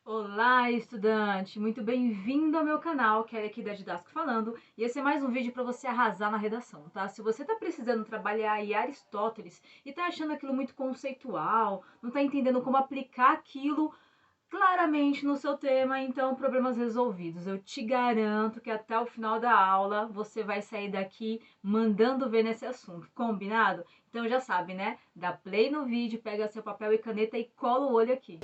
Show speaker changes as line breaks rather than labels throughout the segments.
Olá, estudante! Muito bem-vindo ao meu canal, Kelly aqui da Didasco falando, e esse é mais um vídeo para você arrasar na redação, tá? Se você tá precisando trabalhar aí Aristóteles e tá achando aquilo muito conceitual, não tá entendendo como aplicar aquilo claramente no seu tema, então problemas resolvidos. Eu te garanto que até o final da aula você vai sair daqui mandando ver nesse assunto, combinado? Então já sabe, né? Dá play no vídeo, pega seu papel e caneta e cola o olho aqui.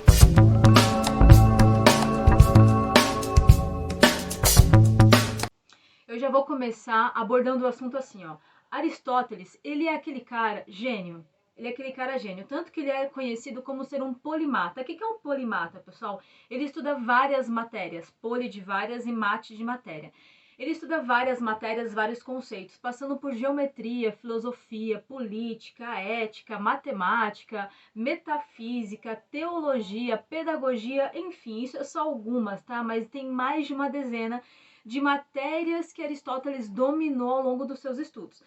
Eu já vou começar abordando o assunto assim, ó. Aristóteles, ele é aquele cara gênio. Ele é aquele cara gênio, tanto que ele é conhecido como ser um polimata. O que é um polimata, pessoal? Ele estuda várias matérias, poli de várias e mate de matéria. Ele estuda várias matérias, vários conceitos, passando por geometria, filosofia, política, ética, matemática, metafísica, teologia, pedagogia, enfim, isso é só algumas, tá? Mas tem mais de uma dezena de matérias que Aristóteles dominou ao longo dos seus estudos.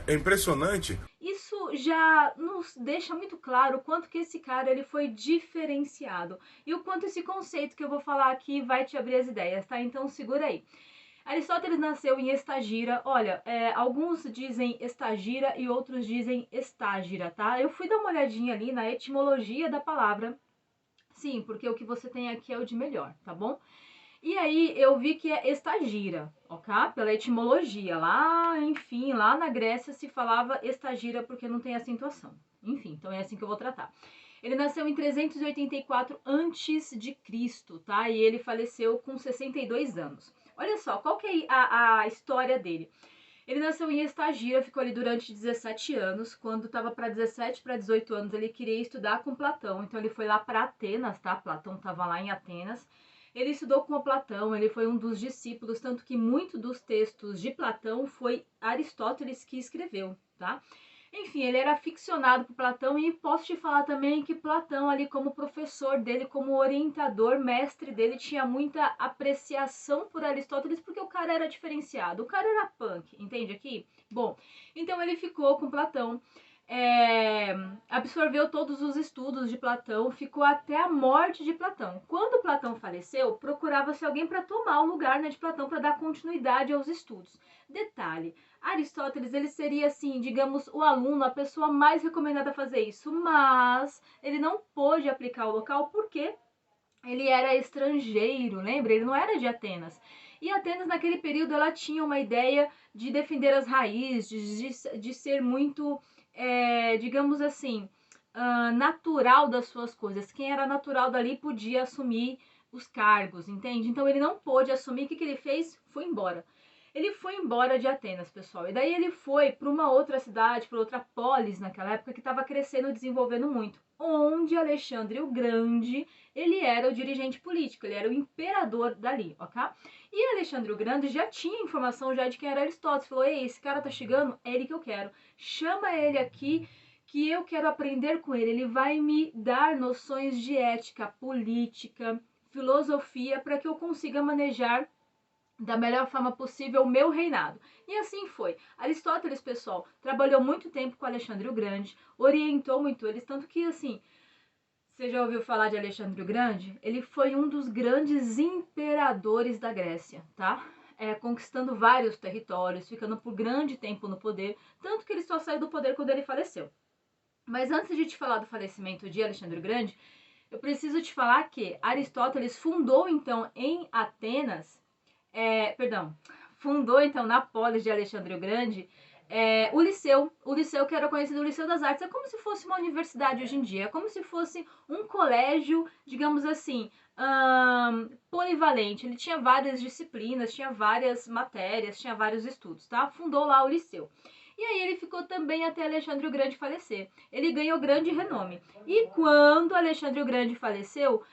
É impressionante.
Isso já nos deixa muito claro o quanto que esse cara ele foi diferenciado e o quanto esse conceito que eu vou falar aqui vai te abrir as ideias, tá? Então segura aí. Aristóteles nasceu em Estagira. Olha, alguns dizem Estagira e outros dizem Estágira, tá? Eu fui dar uma olhadinha ali na etimologia da palavra. Sim, porque o que você tem aqui é o de melhor, tá bom? E aí eu vi que é estagira, ok? Pela etimologia. Lá, enfim, lá na Grécia se falava estagira porque não tem acentuação. Enfim, então é assim que eu vou tratar. Ele nasceu em 384 a.C., tá? E ele faleceu com 62 anos. Olha só, qual que é a história dele? Ele nasceu em Estagira, ficou ali durante 17 anos. Quando estava para 17 para 18 anos, ele queria estudar com Platão. Então ele foi lá para Atenas, tá? Platão estava lá em Atenas. Ele estudou com Platão, ele foi um dos discípulos, tanto que muito dos textos de Platão foi Aristóteles que escreveu, tá? Enfim, ele era aficionado por Platão e posso te falar também que Platão ali como professor dele, como orientador, mestre dele, tinha muita apreciação por Aristóteles porque o cara era diferenciado, o cara era punk, entende aqui? Bom, então ele ficou com Platão, absorveu todos os estudos de Platão, ficou até a morte de Platão. Quando Platão faleceu, procurava-se alguém para tomar o lugar, né, de Platão para dar continuidade aos estudos. Detalhe, Aristóteles ele seria assim, digamos, o aluno, a pessoa mais recomendada a fazer isso, mas ele não pôde aplicar o local porque ele era estrangeiro, lembra? Ele não era de Atenas. E Atenas, naquele período, ela tinha uma ideia de defender as raízes, de ser muito, digamos assim, natural das suas coisas. Quem era natural dali podia assumir os cargos, entende? Então ele não pôde assumir. O que ele fez? Foi embora. Ele foi embora de Atenas, pessoal. E daí ele foi para uma outra cidade, para outra polis naquela época que estava crescendo e desenvolvendo muito, onde Alexandre o Grande, ele era o dirigente político, ele era o imperador dali, ok? E Alexandre o Grande já tinha informação já de quem era Aristóteles, falou: "Ei, esse cara tá chegando, é ele que eu quero. Chama ele aqui que eu quero aprender com ele. Ele vai me dar noções de ética, política, filosofia para que eu consiga manejar da melhor forma possível o meu reinado." E assim foi. Aristóteles, pessoal, trabalhou muito tempo com Alexandre o Grande, orientou muito eles, tanto que, assim, você já ouviu falar de Alexandre o Grande? Ele foi um dos grandes imperadores da Grécia, tá? Conquistando vários territórios, ficando por grande tempo no poder, tanto que ele só saiu do poder quando ele faleceu. Mas antes de te falar do falecimento de Alexandre o Grande, eu preciso te falar que Aristóteles fundou, então, em Atenas, fundou então na polis de Alexandre o Grande o Liceu que era conhecido o Liceu das Artes. É como se fosse uma universidade hoje em dia, é como se fosse um colégio, digamos assim, polivalente. Ele tinha várias disciplinas, tinha várias matérias, tinha vários estudos, tá? Fundou lá o Liceu. E aí ele ficou também até Alexandre o Grande falecer. Ele ganhou grande renome. E quando Alexandre o Grande faleceu,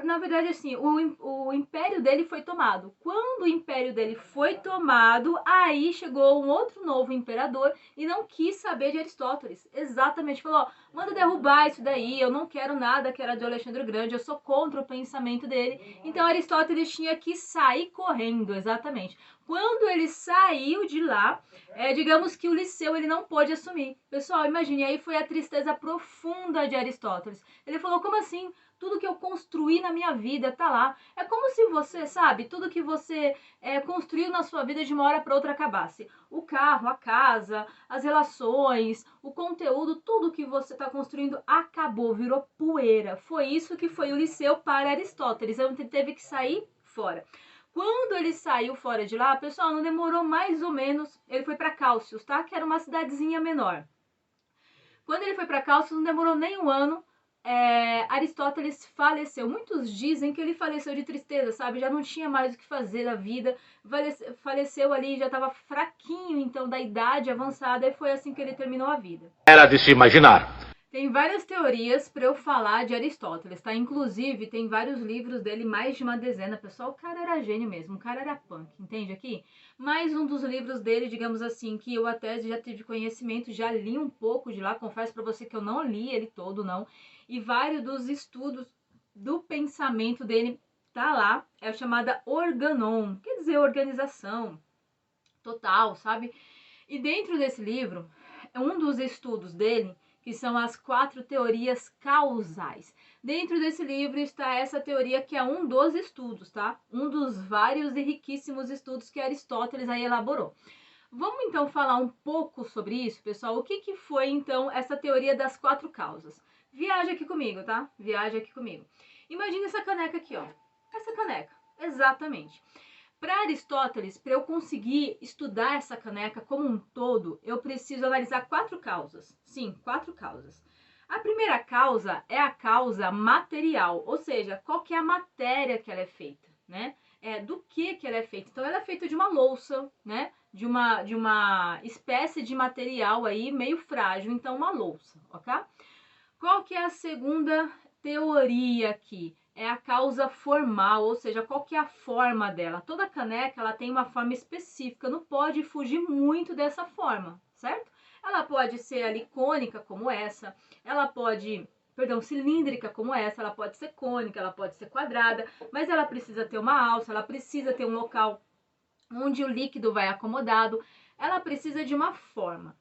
na verdade, assim, o império dele foi tomado. Quando o império dele foi tomado, aí chegou um outro novo imperador e não quis saber de Aristóteles. Exatamente, falou: "Ó, manda derrubar isso daí, eu não quero nada que era de Alexandre o Grande, eu sou contra o pensamento dele." Então Aristóteles tinha que sair correndo, exatamente. Quando ele saiu de lá, digamos que o Liceu ele não pôde assumir. Pessoal, imagine, aí foi a tristeza profunda de Aristóteles. Ele falou: "Como assim? tudo que eu construí na minha vida tá lá. É como se você, sabe, tudo que você construiu na sua vida de uma hora para outra acabasse. O carro, a casa, as relações, o conteúdo, tudo que você está construindo acabou, virou poeira. Foi isso que foi o Liceu para Aristóteles. Ele teve que sair fora. Quando ele saiu fora de lá, pessoal, não demorou mais ou menos, ele foi para Calcius, tá? Que era uma cidadezinha menor. Quando ele foi para Calcius, não demorou nem um ano, Aristóteles faleceu. Muitos dizem que ele faleceu de tristeza, sabe? Já não tinha mais o que fazer da vida. Faleceu ali, já estava fraquinho, então, da idade avançada, e foi assim que ele terminou a vida.
Era de se imaginar.
Tem várias teorias para eu falar de Aristóteles, tá? Inclusive, tem vários livros dele, mais de uma dezena. Pessoal, o cara era gênio mesmo, o cara era punk, entende aqui? Mais um dos livros dele, digamos assim, que eu até já tive conhecimento, já li um pouco de lá, confesso para você que eu não li ele todo, não. E vários dos estudos do pensamento dele tá lá, é a chamada Organon, quer dizer, organização total, sabe? E dentro desse livro, um dos estudos dele, que são as 4 teorias causais. Dentro desse livro está essa teoria que é um dos estudos, tá? Um dos vários e riquíssimos estudos que Aristóteles aí elaborou. Vamos então falar um pouco sobre isso, pessoal? O que foi então essa teoria das 4 causas? Viaja aqui comigo, tá? Viaja aqui comigo. Imagina essa caneca aqui, ó. Essa caneca, exatamente. Para Aristóteles, para eu conseguir estudar essa caneca como um todo, eu preciso analisar 4 causas. Sim, 4 causas. A primeira causa é a causa material, ou seja, qual que é a matéria que ela é feita, né? Do que ela é feita. Então, ela é feita de uma louça, né? De uma espécie de material aí meio frágil, então uma louça, ok? Qual que é a segunda teoria aqui? É a causa formal, ou seja, qual que é a forma dela. Toda caneca ela tem uma forma específica, não pode fugir muito dessa forma, certo? Ela pode ser ali cônica como essa, ela pode, cilíndrica como essa, ela pode ser cônica, ela pode ser quadrada, mas ela precisa ter uma alça, ela precisa ter um local onde o líquido vai acomodado, ela precisa de uma forma.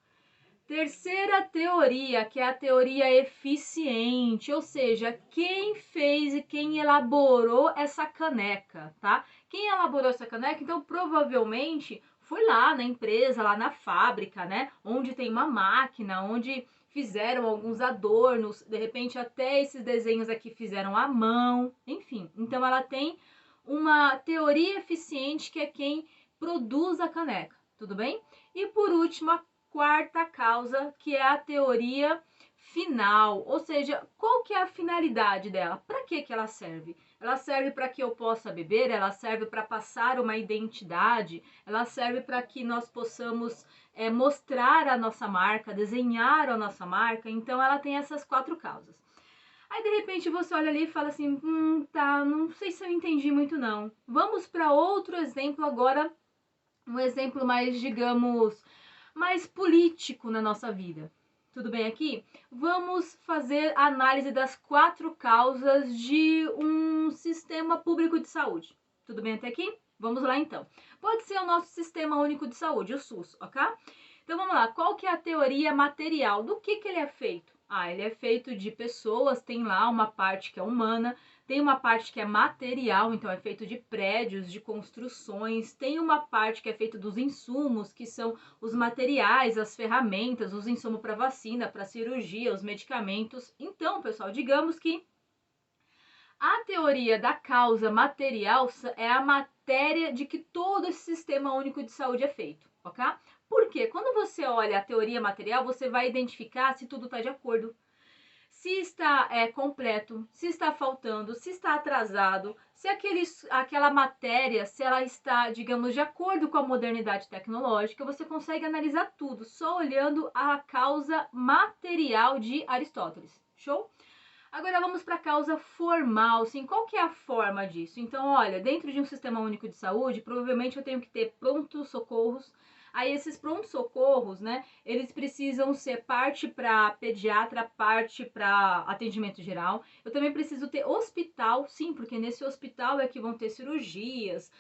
Terceira teoria, que é a teoria eficiente, ou seja, quem fez e quem elaborou essa caneca, tá? Quem elaborou essa caneca, então provavelmente foi lá na empresa, lá na fábrica, né? Onde tem uma máquina, onde fizeram alguns adornos, de repente até esses desenhos aqui fizeram à mão, enfim. Então ela tem uma teoria eficiente que é quem produz a caneca, tudo bem? E por último, a quarta causa, que é a teoria final, ou seja, qual que é a finalidade dela? Para que ela serve? Ela serve para que eu possa beber, ela serve para passar uma identidade, ela serve para que nós possamos mostrar a nossa marca, desenhar a nossa marca, então ela tem essas 4 causas. Aí de repente você olha ali e fala assim, tá, não sei se eu entendi muito não. Vamos para outro exemplo agora, um exemplo mais, digamos, mais político na nossa vida. Tudo bem aqui? Vamos fazer a análise das 4 causas de um sistema público de saúde. Tudo bem até aqui? Vamos lá então. Pode ser o nosso Sistema Único de Saúde, o SUS, ok? Então vamos lá, qual que é a teoria material? Do que ele é feito? Ele é feito de pessoas, tem lá uma parte que é humana, tem uma parte que é material, então é feito de prédios, de construções, tem uma parte que é feito dos insumos, que são os materiais, as ferramentas, os insumos para vacina, para cirurgia, os medicamentos. Então, pessoal, digamos que a teoria da causa material é a matéria de que todo esse sistema único de saúde é feito, ok? Por quê? Quando você olha a teoria material, você vai identificar se tudo está de acordo, se está completo, se está faltando, se está atrasado, se aquela matéria, se ela está, digamos, de acordo com a modernidade tecnológica, você consegue analisar tudo só olhando a causa material de Aristóteles. Show? Agora vamos para a causa formal, sim. Qual que é a forma disso? Então, olha, dentro de um sistema único de saúde, provavelmente eu tenho que ter prontos socorros, Aí esses prontos-socorros, né, eles precisam ser parte para pediatra, parte para atendimento geral. Eu também preciso ter hospital, sim, porque nesse hospital é que vão ter cirurgias,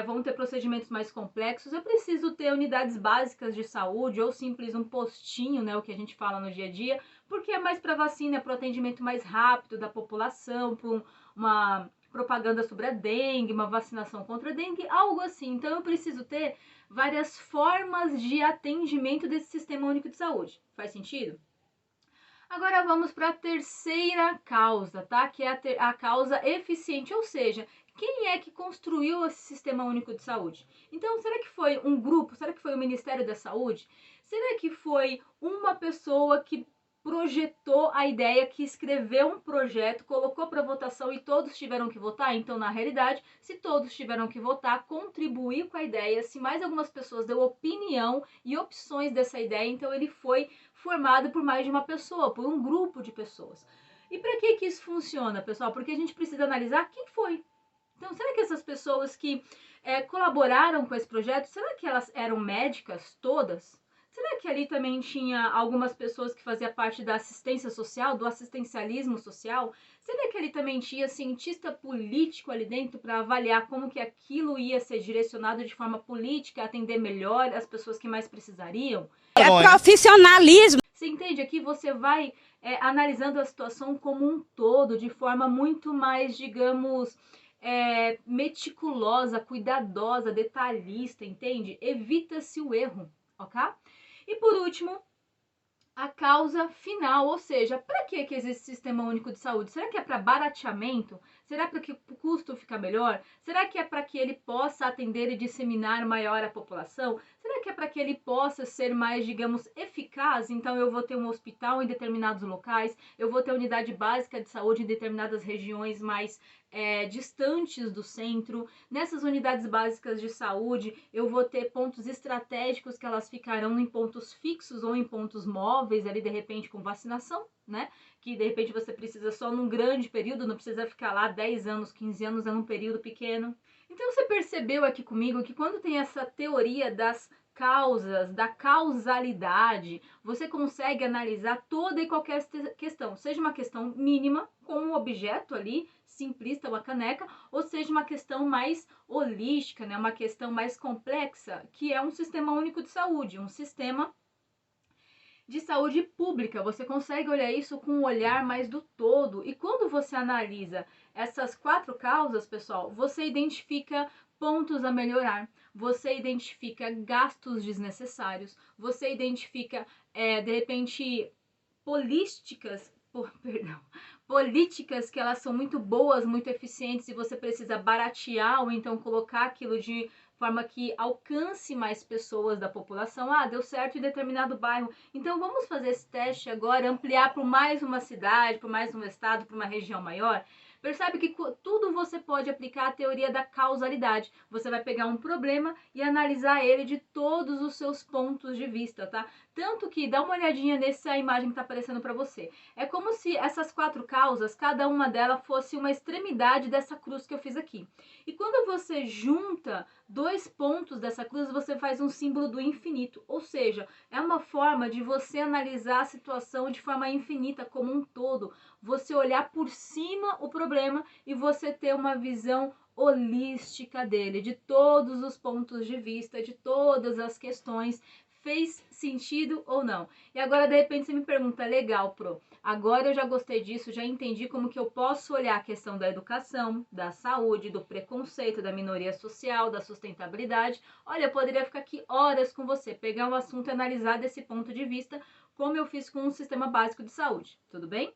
vão ter procedimentos mais complexos. Eu preciso ter unidades básicas de saúde ou simples um postinho, né, o que a gente fala no dia a dia, porque é mais para vacina, para o atendimento mais rápido da população, para uma propaganda sobre a dengue, uma vacinação contra a dengue, algo assim. Então eu preciso ter várias formas de atendimento desse Sistema Único de Saúde. Faz sentido? Agora vamos para a terceira causa, tá? Que é a causa eficiente, ou seja, quem é que construiu esse Sistema Único de Saúde? Então, será que foi um grupo? Será que foi o Ministério da Saúde? Será que foi uma pessoa que projetou a ideia, que escreveu um projeto, colocou para votação e todos tiveram que votar? Então, na realidade, se todos tiveram que votar, contribuir com a ideia, se mais algumas pessoas deu opinião e opções dessa ideia, então ele foi formado por mais de uma pessoa, por um grupo de pessoas. E para que isso funciona, pessoal? Porque a gente precisa analisar quem foi. Então, será que essas pessoas que colaboraram com esse projeto, será que elas eram médicas todas? Será que ali também tinha algumas pessoas que faziam parte da assistência social, do assistencialismo social? Será que ali também tinha cientista político ali dentro para avaliar como que aquilo ia ser direcionado de forma política, atender melhor as pessoas que mais precisariam?
É profissionalismo.
Você entende? Aqui você vai analisando a situação como um todo, de forma muito mais, digamos, meticulosa, cuidadosa, detalhista, entende? Evita-se o erro, ok? E por último, a causa final, ou seja, para que existe Sistema Único de Saúde? Será que é para barateamento? Será para que o custo fica melhor? Será que é para que ele possa atender e disseminar maior a população? Será que é para que ele possa ser mais, digamos, eficaz? Então eu vou ter um hospital em determinados locais, eu vou ter unidade básica de saúde em determinadas regiões mais distantes do centro. Nessas unidades básicas de saúde, eu vou ter pontos estratégicos que elas ficarão em pontos fixos ou em pontos móveis, ali de repente com vacinação, né? Que de repente você precisa só num grande período, não precisa ficar lá 10 anos, 15 anos, é num período pequeno. Então você percebeu aqui comigo que quando tem essa teoria das causas, da causalidade, você consegue analisar toda e qualquer questão, seja uma questão mínima, com um objeto ali, simplista, uma caneca, ou seja uma questão mais holística, né? Uma questão mais complexa, que é um sistema único de saúde, um sistema de saúde pública. Você consegue olhar isso com um olhar mais do todo. E quando você analisa essas 4 causas, pessoal, você identifica pontos a melhorar, você identifica gastos desnecessários, você identifica, de repente, políticas que elas são muito boas, muito eficientes e você precisa baratear ou então colocar aquilo de forma que alcance mais pessoas da população. Ah, deu certo em determinado bairro, então vamos fazer esse teste agora, ampliar para mais uma cidade, para mais um estado, para uma região maior. Percebe que tudo você pode aplicar a teoria da causalidade. Você vai pegar um problema e analisar ele de todos os seus pontos de vista, tá? Tanto que dá uma olhadinha nessa imagem que está aparecendo para você. É como se essas 4 causas, cada uma delas fosse uma extremidade dessa cruz que eu fiz aqui. E quando você junta 2 pontos dessa cruz, você faz um símbolo do infinito. Ou seja, é uma forma de você analisar a situação de forma infinita como um todo. Você olhar por cima o problema e você ter uma visão holística dele, de todos os pontos de vista, de todas as questões. Fez sentido ou não? E agora, de repente, você me pergunta, legal, Pro, agora eu já gostei disso, já entendi como que eu posso olhar a questão da educação, da saúde, do preconceito, da minoria social, da sustentabilidade. Olha, eu poderia ficar aqui horas com você, pegar um assunto e analisar desse ponto de vista, como eu fiz com o sistema básico de saúde, tudo bem?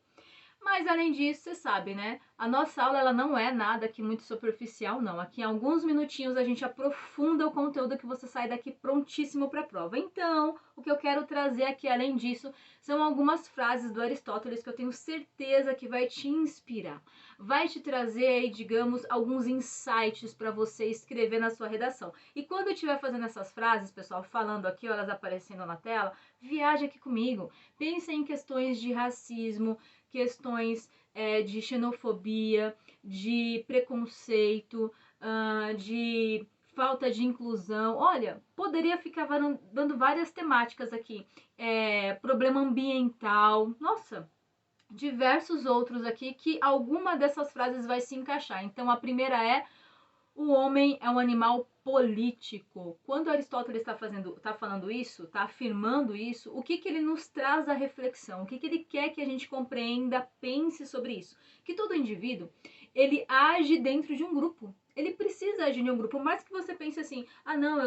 Mas além disso, você sabe, né? A nossa aula ela não é nada aqui muito superficial, não. Aqui em alguns minutinhos a gente aprofunda o conteúdo que você sai daqui prontíssimo para a prova. Então, o que eu quero trazer aqui, além disso, são algumas frases do Aristóteles que eu tenho certeza que vai te inspirar. Vai te trazer aí, digamos, alguns insights para você escrever na sua redação. E quando eu estiver fazendo essas frases, pessoal, falando aqui, elas aparecendo na tela, viaje aqui comigo. Pense em questões de racismo, questões de xenofobia, de preconceito, de falta de inclusão. Olha, poderia ficar dando várias temáticas aqui. Problema ambiental. Nossa, diversos outros aqui que alguma dessas frases vai se encaixar. Então, a primeira é: o homem é um animal político. Quando Aristóteles está falando isso, está afirmando isso, o que ele nos traz à reflexão? O que ele quer que a gente compreenda, pense sobre isso? Que todo indivíduo, ele age dentro de um grupo. Ele precisa agir em um grupo. Por mais que você pense assim, ah não,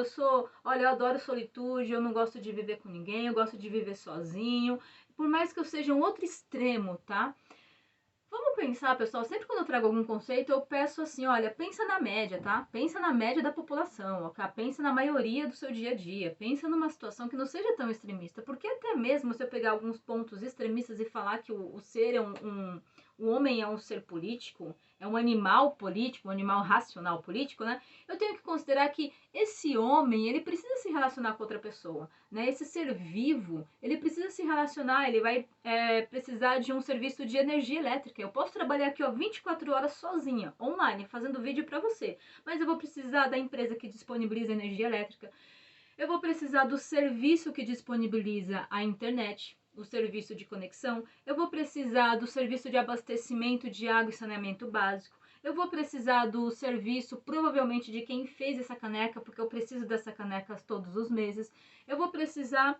olha, eu adoro solitude, eu não gosto de viver com ninguém, eu gosto de viver sozinho. Por mais que eu seja um outro extremo, tá? Vamos pensar, pessoal, sempre quando eu trago algum conceito, eu peço assim, olha, pensa na média, tá? Pensa na média da população, ok? Pensa na maioria do seu dia a dia, pensa numa situação que não seja tão extremista, porque até mesmo se eu pegar alguns pontos extremistas e falar que o ser é o homem é um ser político, é um animal político, um animal racional político, né? Eu tenho que considerar que esse homem, ele precisa se relacionar com outra pessoa, né? Esse ser vivo, ele precisa se relacionar, ele vai precisar de um serviço de energia elétrica. Eu posso trabalhar aqui, ó, 24 horas sozinha, online, fazendo vídeo para você, mas eu vou precisar da empresa que disponibiliza energia elétrica. Eu vou precisar do serviço que disponibiliza a internet, o serviço de conexão. Eu vou precisar do serviço de abastecimento de água e saneamento básico. Eu vou precisar do serviço, provavelmente, de quem fez essa caneca, porque eu preciso dessa caneca todos os meses. Eu vou precisar,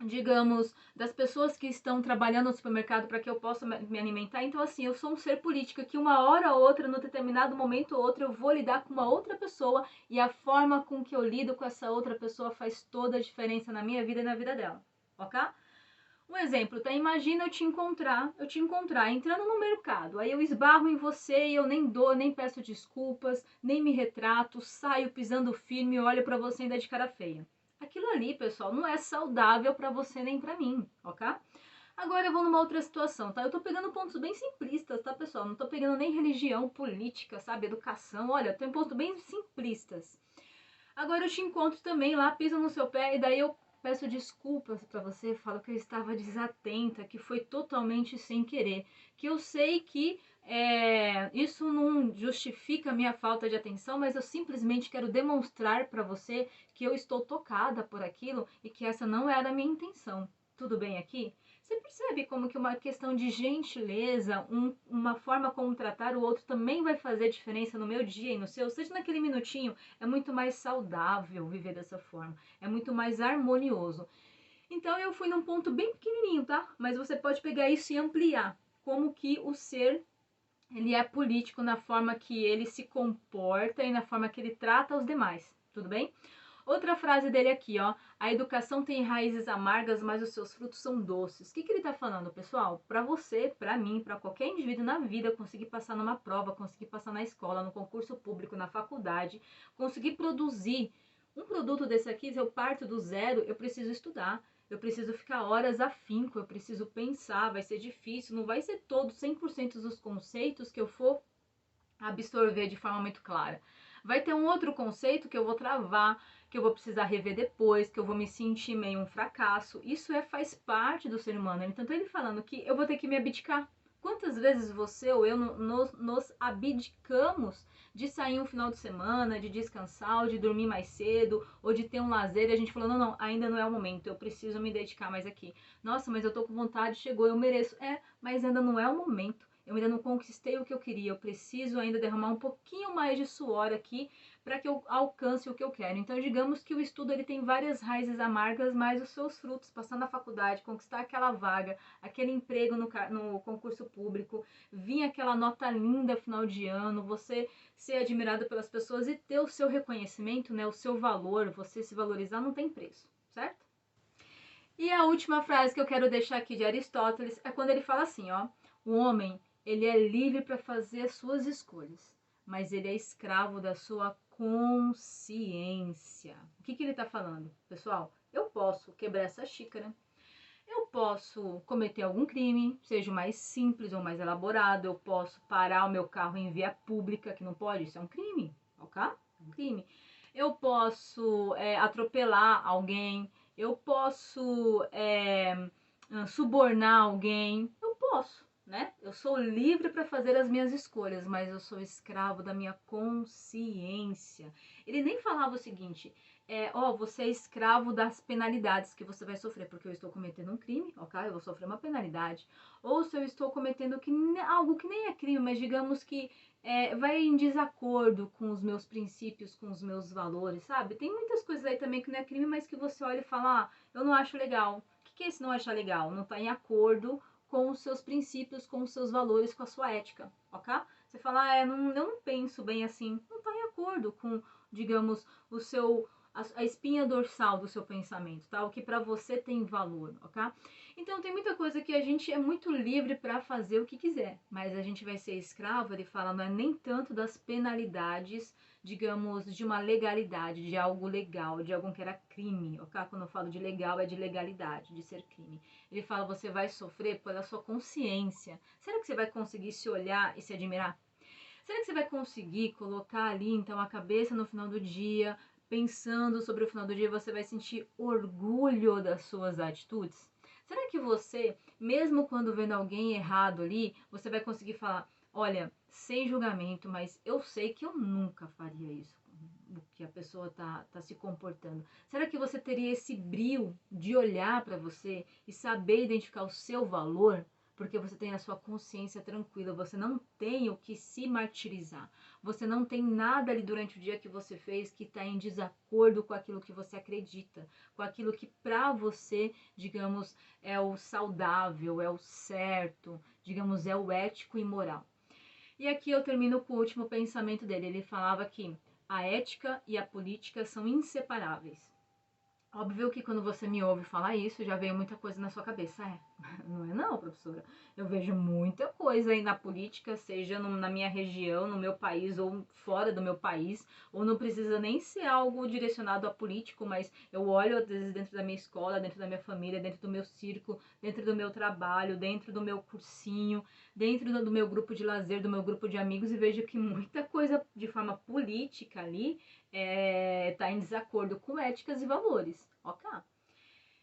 digamos, das pessoas que estão trabalhando no supermercado para que eu possa me alimentar. Então, assim, eu sou um ser político que uma hora ou outra, no determinado momento ou outro, eu vou lidar com uma outra pessoa e a forma com que eu lido com essa outra pessoa faz toda a diferença na minha vida e na vida dela, ok? Um exemplo, tá? Imagina eu te encontrar entrando no mercado, aí eu esbarro em você e eu nem peço desculpas, nem me retrato, saio pisando firme e olho para você ainda de cara feia. Aquilo ali, pessoal, não é saudável para você nem para mim, ok? Agora eu vou numa outra situação, tá? Eu tô pegando pontos bem simplistas, tá, pessoal? Não tô pegando nem religião, política, sabe? Educação. Olha, tem pontos bem simplistas. Agora eu te encontro também lá, piso no seu pé e daí eu peço desculpas para você, falo que eu estava desatenta, que foi totalmente sem querer, que eu sei que isso não justifica a minha falta de atenção, mas eu simplesmente quero demonstrar para você que eu estou tocada por aquilo e que essa não era a minha intenção. Tudo bem aqui? Você percebe como que uma questão de gentileza, uma forma como tratar o outro também vai fazer diferença no meu dia e no seu? Seja naquele minutinho, é muito mais saudável viver dessa forma, é muito mais harmonioso. Então eu fui num ponto bem pequenininho, tá? Mas você pode pegar isso e ampliar, como que o ser ele é político na forma que ele se comporta e na forma que ele trata os demais, tudo bem? Outra frase dele aqui, ó. A educação tem raízes amargas, mas os seus frutos são doces. O que ele tá falando, pessoal? Para você, para mim, para qualquer indivíduo na vida conseguir passar numa prova, conseguir passar na escola, no concurso público, na faculdade, conseguir produzir um produto desse aqui, se eu parto do zero, eu preciso estudar. Eu preciso ficar horas afinco, eu preciso pensar, vai ser difícil, não vai ser todo 100% dos conceitos que eu for absorver de forma muito clara. Vai ter um outro conceito que eu vou travar, que eu vou precisar rever depois, que eu vou me sentir meio um fracasso. Isso faz parte do ser humano. Então, ele falando que eu vou ter que me abdicar. Quantas vezes você ou eu nos abdicamos de sair um final de semana, de descansar, ou de dormir mais cedo, ou de ter um lazer, e a gente falou, não, ainda não é o momento, eu preciso me dedicar mais aqui. Nossa, mas eu tô com vontade, chegou, eu mereço. Mas ainda não é o momento. Eu ainda não conquistei o que eu queria, eu preciso ainda derramar um pouquinho mais de suor aqui para que eu alcance o que eu quero. Então, digamos que o estudo ele tem várias raízes amargas, mas os seus frutos, passar na faculdade, conquistar aquela vaga, aquele emprego no concurso público, vir aquela nota linda final de ano, você ser admirado pelas pessoas e ter o seu reconhecimento, né, o seu valor, você se valorizar, não tem preço, certo? E a última frase que eu quero deixar aqui de Aristóteles é quando ele fala assim, ó: o homem ele é livre para fazer as suas escolhas, mas ele é escravo da sua consciência. O que ele está falando? Pessoal, eu posso quebrar essa xícara, eu posso cometer algum crime, seja mais simples ou mais elaborado, eu posso parar o meu carro em via pública, que não pode, isso é um crime, ok? É um crime. Eu posso atropelar alguém, eu posso subornar alguém, eu posso. né? Eu sou livre para fazer as minhas escolhas, mas eu sou escravo da minha consciência. Ele nem falava o seguinte, você é escravo das penalidades que você vai sofrer, porque eu estou cometendo um crime, ok? Eu vou sofrer uma penalidade. Ou se eu estou cometendo algo que nem é crime, mas digamos que vai em desacordo com os meus princípios, com os meus valores, sabe? Tem muitas coisas aí também que não é crime, mas que você olha e fala, eu não acho legal. O que é esse não achar legal? Não está em acordo com os seus princípios, com os seus valores, com a sua ética, ok? Você fala, eu não penso bem assim. Não está em acordo com, digamos, a espinha dorsal do seu pensamento, tá? O que para você tem valor, ok? Então tem muita coisa que a gente é muito livre para fazer o que quiser, mas a gente vai ser escravo, ele fala, não é nem tanto das penalidades, digamos, de uma legalidade, de algo legal, de algo que era crime, ok? Quando eu falo de legal, é de legalidade, de ser crime. Ele fala, você vai sofrer pela sua consciência. Será que você vai conseguir se olhar e se admirar? Será que você vai conseguir colocar ali, então, a cabeça no final do dia, pensando sobre o final do dia, você vai sentir orgulho das suas atitudes? Será que você, mesmo quando vendo alguém errado ali, você vai conseguir falar, olha, sem julgamento, mas eu sei que eu nunca faria isso, o que a pessoa tá se comportando. Será que você teria esse brio de olhar para você e saber identificar o seu valor? Porque você tem a sua consciência tranquila, você não tem o que se martirizar, você não tem nada ali durante o dia que você fez que está em desacordo com aquilo que você acredita, com aquilo que para você, digamos, é o saudável, é o certo, digamos, é o ético e moral. E aqui eu termino com o último pensamento dele, ele falava que a ética e a política são inseparáveis. Óbvio que quando você me ouve falar isso, já veio muita coisa na sua cabeça. Não é não, professora. Eu vejo muita coisa aí na política, seja na minha região, no meu país ou fora do meu país, ou não precisa nem ser algo direcionado a político, mas eu olho às vezes dentro da minha escola, dentro da minha família, dentro do meu círculo, dentro do meu trabalho, dentro do meu cursinho, dentro do meu grupo de lazer, do meu grupo de amigos e vejo que muita coisa de forma política ali tá em desacordo com éticas e valores, ok?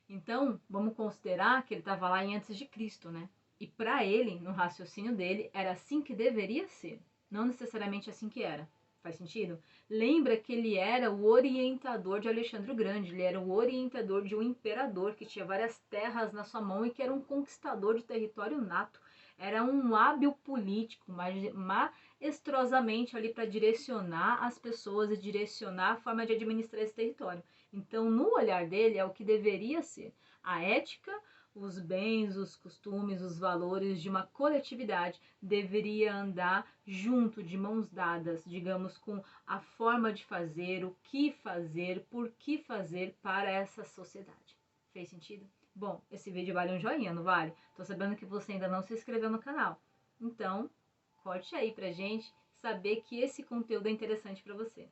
Então, vamos considerar que ele estava lá em antes de Cristo, né? E para ele, no raciocínio dele, era assim que deveria ser, não necessariamente assim que era. Faz sentido? Lembra que ele era o orientador de Alexandre o Grande, ele era o orientador de um imperador que tinha várias terras na sua mão e que era um conquistador de território nato. Era um hábil político, maestrosamente ali para direcionar as pessoas e direcionar a forma de administrar esse território. Então, no olhar dele, é o que deveria ser a ética, os bens, os costumes, os valores de uma coletividade deveria andar junto, de mãos dadas, digamos, com a forma de fazer, o que fazer, por que fazer para essa sociedade. Fez sentido? Bom, esse vídeo vale um joinha, não vale? Tô sabendo que você ainda não se inscreveu no canal. Então, corte aí pra gente saber que esse conteúdo é interessante para você.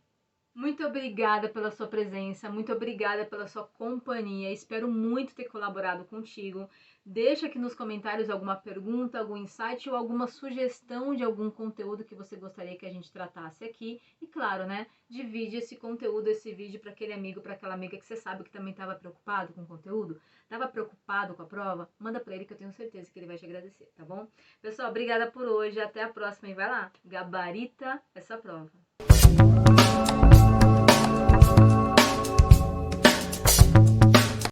Muito obrigada pela sua presença, muito obrigada pela sua companhia, espero muito ter colaborado contigo. Deixa aqui nos comentários alguma pergunta, algum insight ou alguma sugestão de algum conteúdo que você gostaria que a gente tratasse aqui. E claro, né, divide esse conteúdo, esse vídeo para aquele amigo, para aquela amiga que você sabe que também estava preocupado com o conteúdo, estava preocupado com a prova, manda para ele que eu tenho certeza que ele vai te agradecer, tá bom? Pessoal, obrigada por hoje, até a próxima e vai lá, gabarita essa prova.